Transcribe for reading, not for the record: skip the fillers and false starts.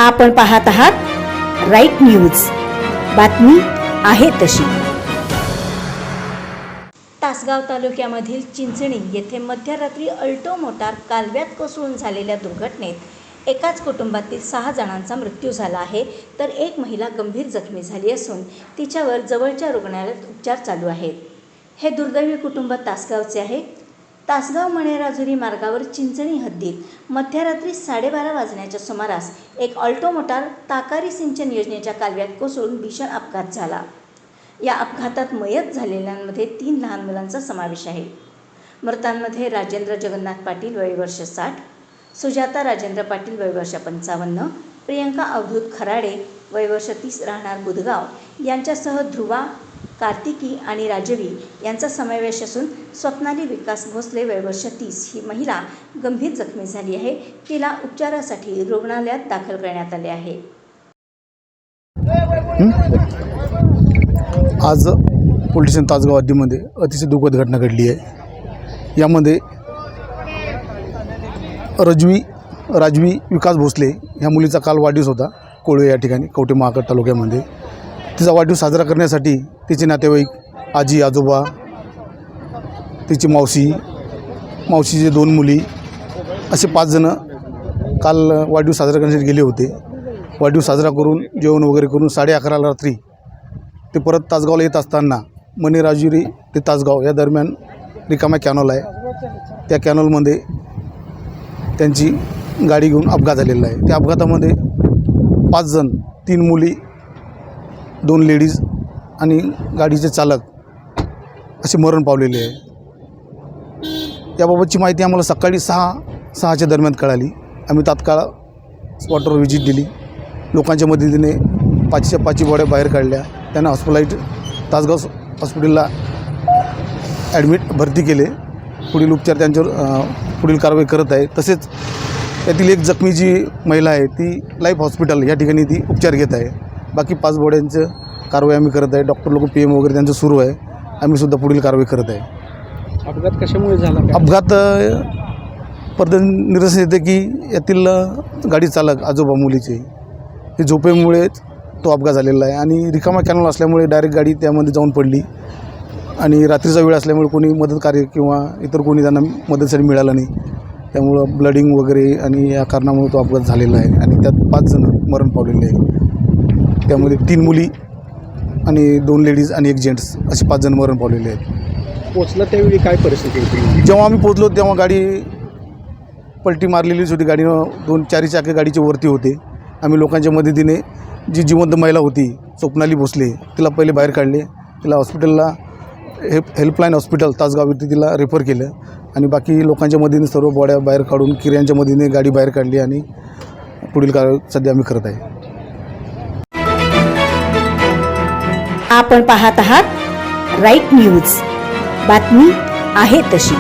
आपण पाहत आहात राईट न्यूज, बातमी आहे तशी। तासगाव तालुक्यामधील चिंचणी येथे मध्यरात्री अल्टो मोटार कालव्यात कोसळून झालेल्या दुर्घटनेत एकाच कुटुंबातील 6 जणांचा मृत्यू झाला आहे, तर एक महिला गंभीर जखमी झाली असून तिच्यावर जवळच्या रुग्णालयात उपचार चालू आहेत। हे दुर्दैवी कुटुंब तासगावचे आहे। तासगाव मणेराजुरी मार्गावर चिंचणी हद्दीत मध्यरात्री 12:30 वाजण्याच्या सुमारास एक अल्टो मोटार ताकारी सिंचन योजनेच्या कालव्यात कोसळून भीषण अपघात झाला। या अपघातात मयत झालेल्यांमध्ये 3 लहान मुलांचा समावेश आहे। मृतांमध्ये राजेंद्र जगन्नाथ पाटील वय वर्ष 60, सुजाता राजेंद्र पाटील वय वर्ष 55, प्रियंका अवधूत खराडे वय वर्ष 30 राहणार बुधगाव यांच्यासह ध्रुवा, कार्तिकी आणि राजवी यांचा समावेश असून स्वप्नाली विकास भोसले वय वर्ष 30 ही महिला गंभीर जखमी झाली आहे। तिला उपचारासाठी रुग्णालयात दाखल करण्यात आले आहे। आज पोलीस स्टेशन तासगाव हद्दीमध्ये अतिशय दुःखद घटना घडली आहे। यामध्ये राजवी विकास भोसले ह्या मुलीचा काल वाढदिवस होता कोळवे या ठिकाणी कवठे महांकाळ तालुक्यामध्ये। तिचा वाढदिवस साजरा करण्यासाठी तिचे नातेवाईक, आजी आजोबा, तिची मावशीचे 2 मुली असे 5 जण काल वाढदिवस साजरा करण्यासाठी गेले होते। वाढदिवस साजरा करून जेवण वगैरे करून 11:30 रात्री ते परत तासगावला येत असताना मणेराजुरी ते तासगाव या दरम्यान रिकामा कॅनॉल आहे, त्या कॅनॉलमध्ये त्यांची गाडी घेऊन अपघात झालेला आहे। त्या अपघातामध्ये 5 जण, 3 मुली, 2 लेडीज आणि गाडीचे चालक असे मरण पावलेले आहे। याबाबतची माहिती आम्हाला सकाळी 6:00च्या दरम्यान कळाली। आम्ही तात्काळ स्पॉटवर व्हिजिट दिली। लोकांच्या मदतीने 5च्या 5 बॉड्या बाहेर काढल्या, त्यांना तासगाव हॉस्पिटलला भरती केले। पुढील उपचार त्यांच्यावर पुढील कारवाई करत आहे। तसेच यातील एक जखमी जी महिला आहे ती लाईफ हॉस्पिटल या ठिकाणी ती उपचार घेत आहे। बाकी 5 बॉड्यांचं कारवाई आम्ही करत आहे। डॉक्टर लोक PM वगैरे त्यांचं सुरू आहे। आम्ही सुद्धा पुढील कारवाई करत आहे। अपघात कशामुळे झाला? अपघात परत निदर्शनास येते की यातील गाडी चालक आजोबा मुलीचे हे झोपेमुळेच तो अपघात झालेला आहे आणि रिकामा कॅनॉल असल्यामुळे डायरेक्ट गाडी त्यामध्ये जाऊन पडली आणि रात्रीचा वेळ असल्यामुळे कोणी मदतकार्य किंवा इतर कोणी त्यांना मदतीसाठी मिळालं नाही, त्यामुळं ब्लडिंग वगैरे आणि या कारणामुळे तो अपघात झालेला आहे आणि त्यात 5 जण मरण पावलेले आहे। त्यामध्ये 3 मुली आणि 2 लेडीज आणि 1 जेंट्स असे 5 जण मरण पावलेले आहेत। पोचला त्यावेळी काय परिस्थिती होती? जेव्हा आम्ही पोचलो तेव्हा गाडी पलटी मारलेलीच होती। गाडीनं 2-4 चाके गाडीचे वरती होते। आम्ही लोकांच्या मदतीने जी जिवंत महिला होती स्वप्नाली भोसले तिला पहिले बाहेर काढले, तिला हॉस्पिटलला हेल्पलाईन हॉस्पिटल तासगाव इथे तिला रेफर केलं आणि बाकी लोकांच्या मदतीने सर्व बॉड्या बाहेर काढून किऱ्यांच्या मदतीने गाडी बाहेर काढली आणि पुढील कारवाई सध्या आम्ही करत आहे। आपण पाहत आहात राईट न्यूज, बातमी आहे तशी।